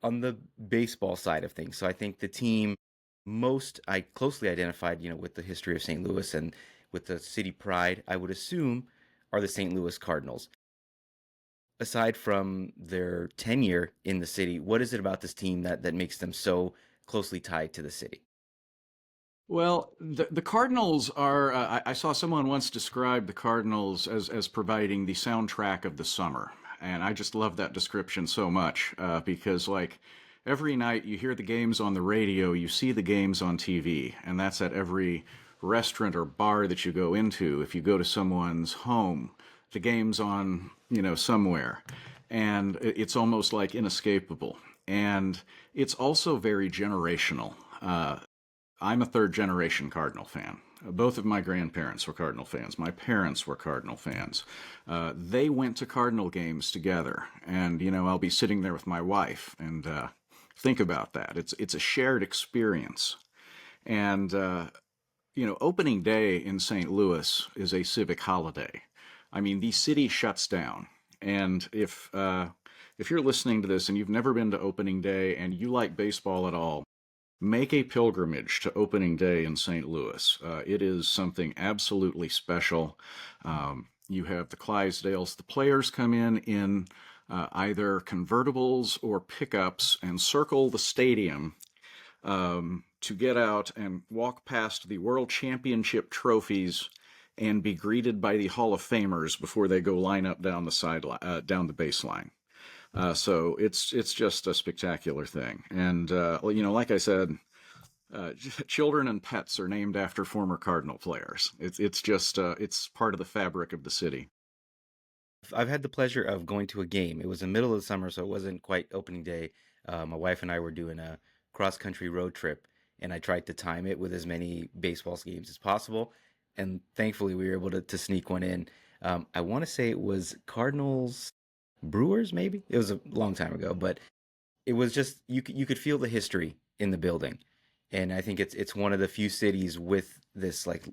on the baseball side of things. So I think the team most I closely identified, with the history of St. Louis and with the city pride, I would assume are the St. Louis Cardinals. Aside from their tenure in the city, what is it about this team that makes them so closely tied to the city? Well, the Cardinals are. I saw someone once describe the Cardinals as providing the soundtrack of the summer, and I just love that description so much because, like, every night you hear the games on the radio, you see the games on TV, and that's at every restaurant or bar that you go into. If you go to someone's home, the game's on, somewhere, and it's almost like inescapable. And it's also very generational. I'm a third generation Cardinal fan. Both of my grandparents were Cardinal fans. My parents were Cardinal fans. They went to Cardinal games together, and I'll be sitting there with my wife, and think about that. It's a shared experience, and opening day in St. Louis is a civic holiday. I mean, the city shuts down, and if you're listening to this and you've never been to opening day and you like baseball at all, make a pilgrimage to opening day in St. Louis. It is something absolutely special. You have the Clydesdales. The players come in either convertibles or pickups and circle the stadium to get out and walk past the World Championship trophies and be greeted by the Hall of Famers before they go line up down the sideline, down the baseline. So it's just a spectacular thing, and like I said, children and pets are named after former Cardinal players. It's just it's part of the fabric of the city. I've had the pleasure of going to a game. It was the middle of the summer, so it wasn't quite opening day. My wife and I were doing a cross country road trip, and I tried to time it with as many baseball games as possible. And thankfully, we were able to sneak one in. I want to say it was Cardinals Brewers, maybe. It was a long time ago, but it was just you could feel the history in the building, and I think it's one of the few cities with this like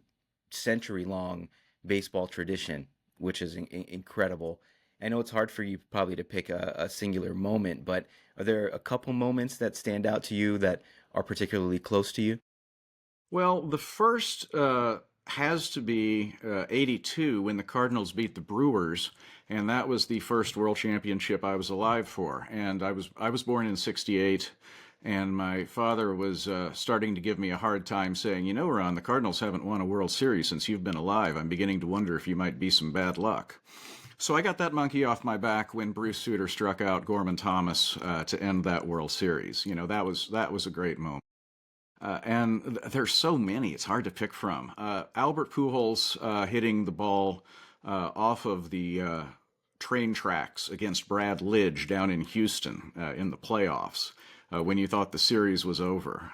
century long baseball tradition, which is incredible. I know it's hard for you probably to pick a singular moment, but are there a couple moments that stand out to you that are particularly close to you? Well, the first has to be '82 when the Cardinals beat the Brewers, and that was the first World Championship I was alive for. And I was born in '68. And my father was starting to give me a hard time saying, Ron, the Cardinals haven't won a World Series since you've been alive. I'm beginning to wonder if you might be some bad luck. So I got that monkey off my back when Bruce Sutter struck out Gorman Thomas to end that World Series. That was a great moment. And there's so many, it's hard to pick from. Albert Pujols hitting the ball off of the train tracks against Brad Lidge down in Houston in the playoffs. When you thought the series was over.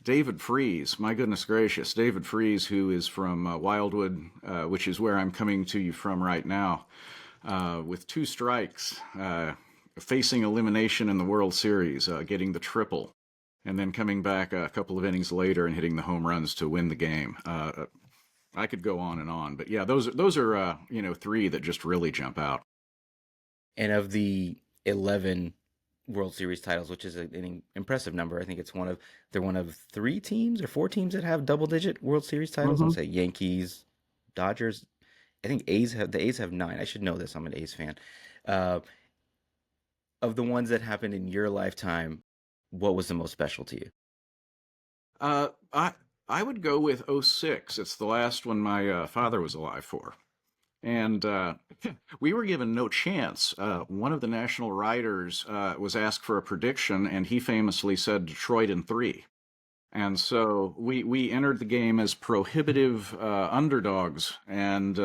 David Freese, my goodness gracious, David Freese, who is from Wildwood, which is where I'm coming to you from right now, with two strikes, facing elimination in the World Series, getting the triple, and then coming back a couple of innings later and hitting the home runs to win the game. I could go on and on, but yeah, those are three that just really jump out. And of the 11 World Series titles, which is an impressive number. I think they're one of three teams or four teams that have double digit World Series titles. I'll Mm-hmm. say Yankees, Dodgers. I think the A's have nine. I should know this. I'm an A's fan. Uh, of the ones that happened in your lifetime, what was the most special to you? Uh, I I would go with '06. It's the last one my father was alive for. And we were given no chance. One of the national writers was asked for a prediction, and he famously said Detroit in three. And so we entered the game as prohibitive underdogs. And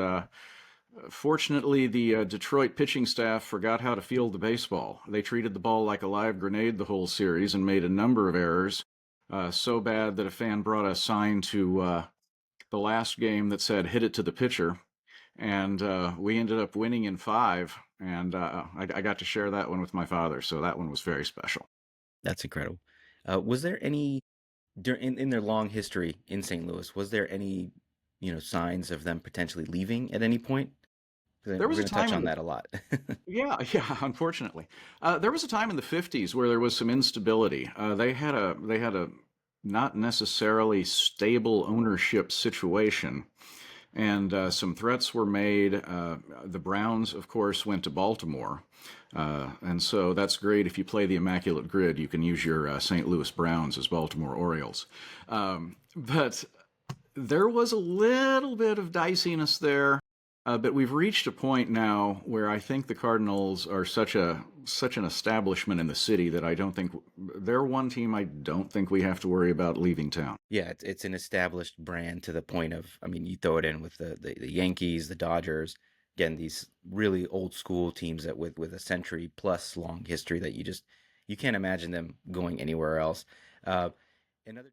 fortunately, the Detroit pitching staff forgot how to field the baseball. They treated the ball like a live grenade the whole series and made a number of errors. So bad that a fan brought a sign to the last game that said "hit it to the pitcher," and we ended up winning in five. And I got to share that one with my father, so that one was very special. That's incredible. Was there any in their long history in St. Louis? Was there any signs of them potentially leaving at any point? 'Cause There we're was a going to touch time in on the that a lot. Yeah, yeah, unfortunately. There was a time in the 50s where there was some instability. They had a not necessarily stable ownership situation, and some threats were made. The Browns, of course, went to Baltimore, and so that's great if you play the Immaculate Grid. You can use your St. Louis Browns as Baltimore Orioles. But there was a little bit of diciness there, but we've reached a point now where I think the Cardinals are such an establishment in the city that I don't think they're one team I don't think we have to worry about leaving town. Yeah, it's an established brand to the point of, I mean, you throw it in with the Yankees, the Dodgers, again, these really old school teams that with a century plus long history that you can't imagine them going anywhere else. Uh, another